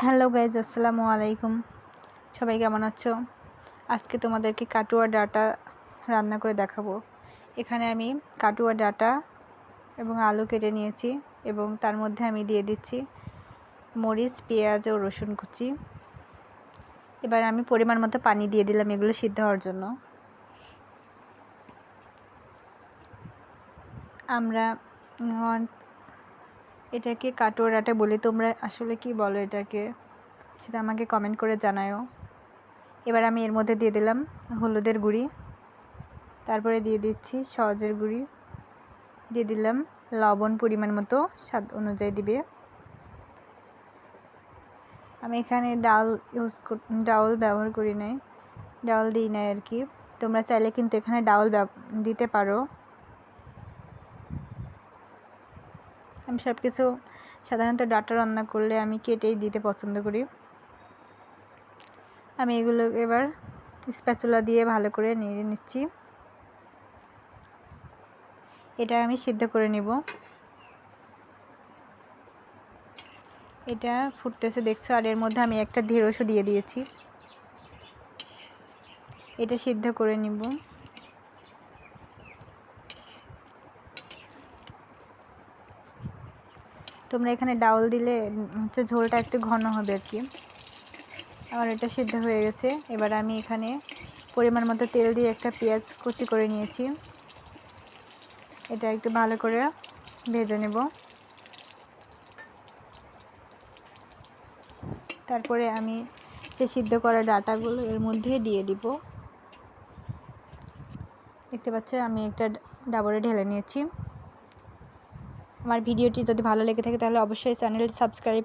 Hello guys, আসসালামু আলাইকুম। সবাই কেমন আছো? আজকে তোমাদেরকে কাটুয়া ডাঁটা রান্না করে দেখাবো। এখানে আমি কাটুয়া ডাঁটা এবং আলু কেটে নিয়েছি এবং তার মধ্যে আমি দিয়ে দিচ্ছি মরিচ, পেঁয়াজ ও রসুন কুচি। এবার আমি পরিমাণ মতো পানি দিয়ে দিলাম এগুলো সিদ্ধ হওয়ার জন্য। আমরা এটাকে কাটুয়া ডাঁটা বলি, তোমরা আসলে কি বলো এটাকে সেটা আমাকে কমেন্ট করে জানাও। এবার আমি এর মধ্যে দিয়ে দিলাম হলুদের গুঁড়ি, তারপরে দিয়ে দিচ্ছি সওজের গুঁড়ি, দিয়ে দিলাম লবণ পরিমাণ মতো, স্বাদ অনুযায়ী দিবে। আমি এখানে ডাউল ব্যবহার করি নাই, ডাউল দিই নাই আর কি। তোমরা চাইলে কিন্তু এখানে ডাউল দিতে পারো। আমি সব কিছু সাধারণত ডাঁটা রান্না করলে আমি কেটেই দিতে পছন্দ করি। আমি এগুলো এবার স্প্যাচুলা দিয়ে ভালো করে নেড়ে নিচ্ছি। এটা আমি সিদ্ধ করে নেব। এটা ফুটতেছে দেখছো, আর এর মধ্যে আমি একটা ঢেঁড়সও দিয়ে দিয়েছি। এটা সিদ্ধ করে নিব। তোমরা এখানে ডাউল দিলে ঝোলটা একটু ঘন হবে আর কি। আমার এটা সিদ্ধ হয়ে গেছে। এবার আমি এখানে পরিমাণ মতো তেল দিয়ে একটা পেঁয়াজ কুচি করে নিয়েছি। এটা একটু ভালো করে ভেজে নেব। তারপরে আমি সে সিদ্ধ করা ডাঁটাগুলো এর মধ্যে দিয়ে দিব। দেখতে পাচ্ছ আমি একটা ডাবরে ঢেলে নিয়েছি। আমার ভিডিওটি যদি ভালো লেগে থাকে তাহলে অবশ্যই চ্যানেলটি সাবস্ক্রাইব